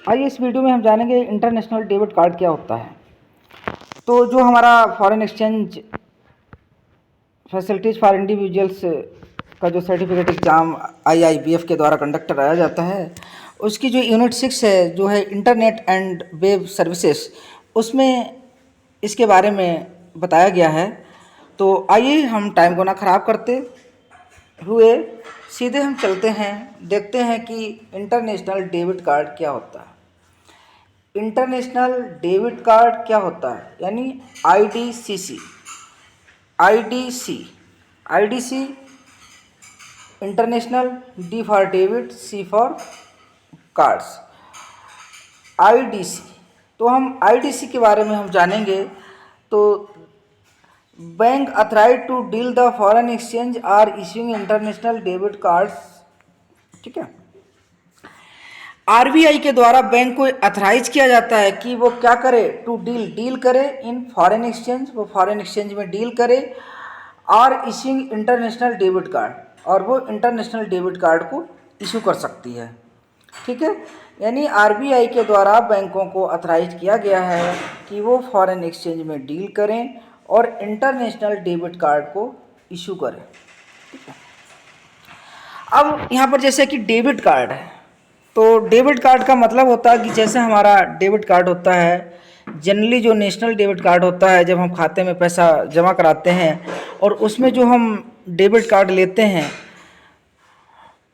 आइए इस वीडियो में हम जानेंगे इंटरनेशनल डेबिट कार्ड क्या होता है। तो जो हमारा foreign exchange facilities for individuals का जो सर्टिफिकेट एग्ज़ाम IIBF के द्वारा कंडक्ट कराया जाता है, उसकी जो यूनिट 6 है जो है इंटरनेट एंड वेब सर्विसेज, उसमें इसके बारे में बताया गया है। तो आइए हम टाइम को ना ख़राब करते हुए सीधे हम चलते हैं, देखते हैं कि इंटरनेशनल डेबिट कार्ड क्या होता है। इंटरनेशनल डेबिट कार्ड क्या होता है, यानी IDCC, IDC international, D for debit, C for cards, IDC। तो हम IDC के बारे में हम जानेंगे। तो bank authorise to deal the foreign exchange are issuing international debit cards, ठीक है। RBI के द्वारा बैंक को अथराइज किया जाता है कि वो क्या करे, टू डील करे इन फॉरेन एक्सचेंज, वो फॉरेन एक्सचेंज में डील करे, और इश्यूइंग इंटरनेशनल डेबिट कार्ड, और वो इंटरनेशनल डेबिट कार्ड को इशू कर सकती है, ठीक है। यानी RBI के द्वारा बैंकों को अथराइज किया गया है कि वो फॉरेन एक्सचेंज में डील करें और इंटरनेशनल डेबिट कार्ड को इशू करें, ठीक है। अब यहाँ पर जैसे कि डेबिट कार्ड है, तो डेबिट कार्ड का मतलब होता है कि जैसे हमारा डेबिट कार्ड होता है, जनरली जो नेशनल डेबिट कार्ड होता है, जब हम खाते में पैसा जमा कराते हैं और उसमें जो हम डेबिट कार्ड लेते हैं,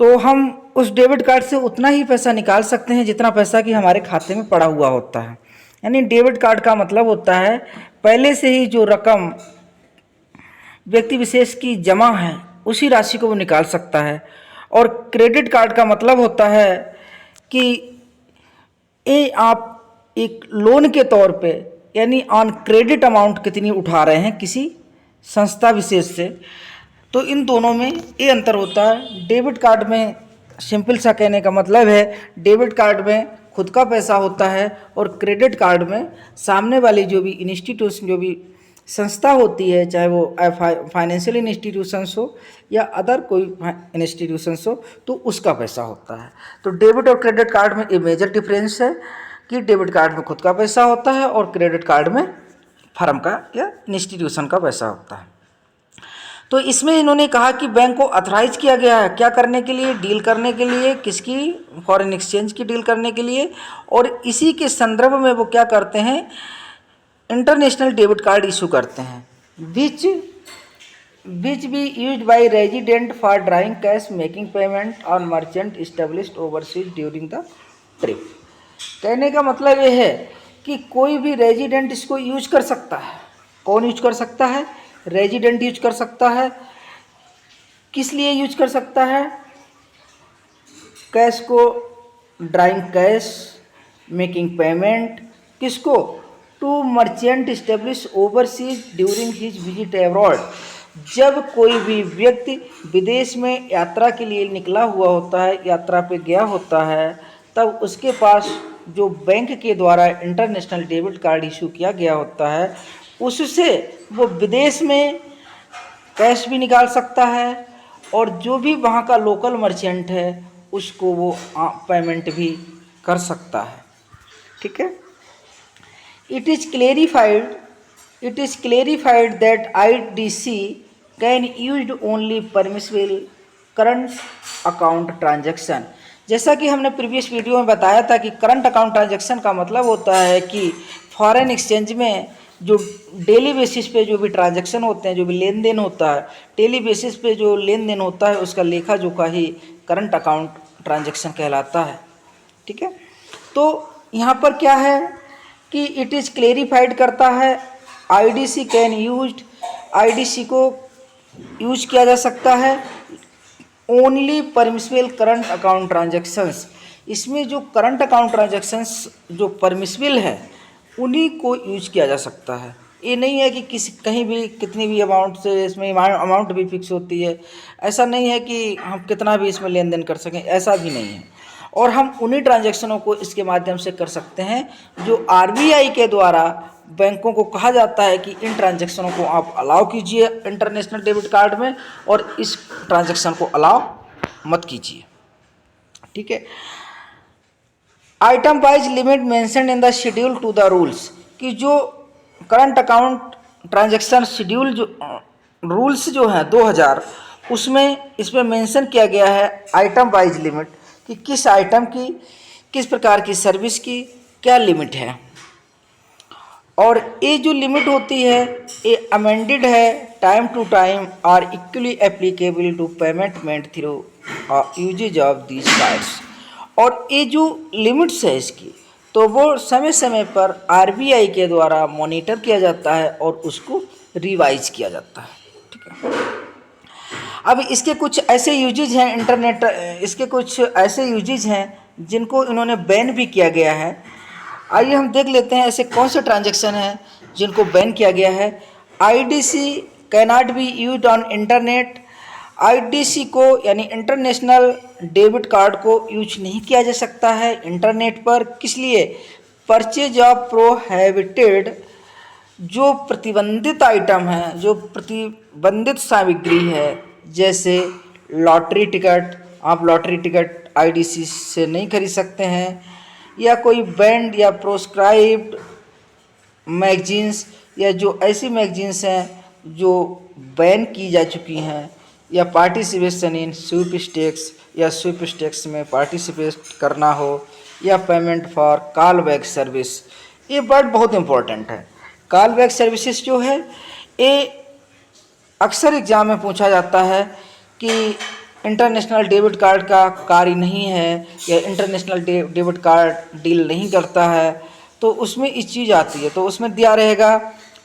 तो हम उस डेबिट कार्ड से उतना ही पैसा निकाल सकते हैं जितना पैसा कि हमारे खाते में पड़ा हुआ होता है। यानी डेबिट कार्ड का मतलब होता है पहले से ही जो रकम व्यक्ति विशेष की जमा है उसी राशि को वो निकाल सकता है। और क्रेडिट कार्ड का मतलब होता है कि ये आप एक लोन के तौर पे, यानी ऑन क्रेडिट अमाउंट कितनी उठा रहे हैं किसी संस्था विशेष से। तो इन दोनों में ये अंतर होता है। डेबिट कार्ड में सिंपल सा कहने का मतलब है, डेबिट कार्ड में खुद का पैसा होता है और क्रेडिट कार्ड में सामने वाली जो भी इंस्टीट्यूशन, जो भी संस्था होती है, चाहे वो फाइनेंशियल इंस्टीट्यूशंस हो या अदर कोई इंस्टीट्यूशंस हो, तो उसका पैसा होता है। तो डेबिट और क्रेडिट कार्ड में ये मेजर डिफरेंस है कि डेबिट कार्ड में खुद का पैसा होता है और क्रेडिट कार्ड में फर्म का या इंस्टीट्यूशन का पैसा होता है। तो इसमें इन्होंने कहा कि बैंक को अथराइज किया गया है क्या करने के लिए, डील करने के लिए, किसकी, फॉरेन एक्सचेंज की डील करने के लिए। और इसी के संदर्भ में वो क्या करते हैं, इंटरनेशनल डेबिट कार्ड इशू करते हैं, which be used by resident for drawing cash, making payment on merchant established overseas during the trip. कहने का मतलब ये है कि कोई भी रेजिडेंट इसको यूज कर सकता है। कौन यूज कर सकता है? रेजिडेंट यूज कर सकता है। किस लिए यूज कर सकता है? कैश को, ड्राइंग कैश, मेकिंग पेमेंट, किसको? To merchant establish overseas during his visit abroad. जब कोई भी व्यक्ति विदेश में यात्रा के लिए निकला हुआ होता है, यात्रा पे गया होता है, तब उसके पास जो बैंक के द्वारा इंटरनेशनल डेबिट कार्ड इशू किया गया होता है, उससे वो विदेश में कैश भी निकाल सकता है और जो भी वहाँ का लोकल मर्चेंट है उसको वो पेमेंट भी कर सकता है, ठीक है। It is clarified that IDC can used only permissible current account transaction. जैसा कि हमने प्रीवियस वीडियो में बताया था कि करंट अकाउंट ट्रांजैक्शन का मतलब होता है कि फॉरेन एक्सचेंज में जो डेली बेसिस पे जो भी ट्रांजैक्शन होते हैं, जो भी लेन देन होता है, डेली बेसिस पे जो लेन देन होता है, उसका लेखा जोखा ही करंट अकाउंट ट्रांजैक्शन कहलाता है, ठीक है। तो यहाँ पर क्या है कि इट इज़ क्लेरिफाइड करता है, IDC कैन यूज्ड, IDC को यूज किया जा सकता है only permissible current account transactions. इसमें जो करंट अकाउंट ट्रांजैक्शंस जो परमिसिबल है उन्हीं को यूज किया जा सकता है। ये नहीं है कि किसी कहीं भी कितनी भी अमाउंट से, इसमें अमाउंट भी फिक्स होती है। ऐसा नहीं है कि हम कितना भी इसमें लेन देन कर सकें, ऐसा भी नहीं है। और हम उन्हीं ट्रांजैक्शनों को इसके माध्यम से कर सकते हैं जो RBI के द्वारा बैंकों को कहा जाता है कि इन ट्रांजैक्शनों को आप अलाउ कीजिए इंटरनेशनल डेबिट कार्ड में और इस ट्रांजैक्शन को अलाउ मत कीजिए, ठीक है। Item wise limit mention in the schedule to the rules, कि जो करंट अकाउंट ट्रांजैक्शन शेड्यूल जो रूल्स जो हैं 2000, उसमें इसमें मेंशन किया गया है आइटम वाइज लिमिट, कि किस आइटम की, किस प्रकार की सर्विस की क्या लिमिट है। और ये जो लिमिट होती है ये अमेंडेड है टाइम टू टाइम और equally applicable to payment made through usages of these cards. और ये जो लिमिट्स है इसकी, तो वो समय समय पर आरबीआई के द्वारा मॉनिटर किया जाता है और उसको रिवाइज किया जाता है। ठीक है, अब इसके कुछ ऐसे यूजेज हैं इंटरनेट, इसके कुछ ऐसे यूजेज हैं जिनको इन्होंने बैन भी किया गया है। आइए हम देख लेते हैं ऐसे कौन से ट्रांजैक्शन हैं जिनको बैन किया गया है। IDC cannot be used on internet. IDC को यानी इंटरनेशनल डेबिट कार्ड को यूज नहीं किया जा सकता है इंटरनेट पर। किस लिए? परचेज ऑफ प्रोहिबिटेड, जो प्रतिबंधित आइटम है, जो प्रतिबंधित सामग्री है, जैसे लॉटरी टिकट, आप लॉटरी टिकट आईडीसी से नहीं खरीद सकते हैं, या कोई बैंड या प्रोस्क्राइब्ड मैगजीन्स, या जो ऐसी मैगजीन्स हैं जो बैन की जा चुकी हैं, या पार्टिसिपेशन इन स्वीप स्टेक्स, या स्वीप स्टेक्स में पार्टिसिपेट करना हो, या payment for call back service. ये वर्ड बहुत इंपॉर्टेंट है। कॉल बैक सर्विसेज जो है ये अक्सर एग्जाम में पूछा जाता है कि इंटरनेशनल डेबिट कार्ड का कार्य नहीं है, या इंटरनेशनल डेबिट कार्ड डील नहीं करता है, तो उसमें इस चीज़ आती है। तो उसमें दिया रहेगा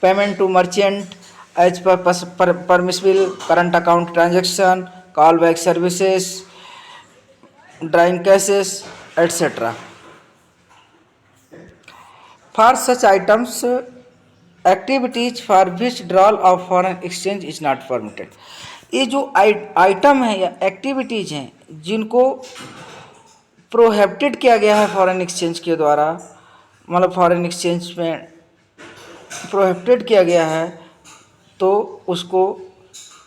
payment to merchant as per permissible current account transaction, call back services, drawing cases etcetera. For such items activities for which drawal of foreign exchange is not permitted. ये जो आइटम है या एक्टिविटीज हैं जिनको प्रोहिबिटेड किया गया है foreign exchange के द्वारा, मतलब फॉरेन एक्सचेंज में प्रोहिबिटेड किया गया है, तो उसको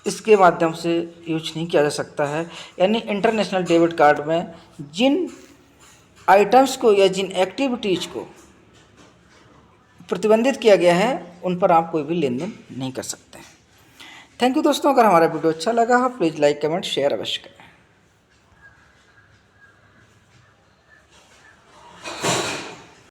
इसके माध्यम से यूज नहीं किया जा सकता है। यानी इंटरनेशनल डेबिट कार्ड में जिन आइटम्स को या जिन एक्टिविटीज़ को प्रतिबंधित किया गया है उन पर आप कोई भी लेन देन नहीं कर सकते हैं। थैंक यू दोस्तों, अगर हमारा वीडियो अच्छा लगा हो प्लीज़ लाइक कमेंट शेयर अवश्य करें।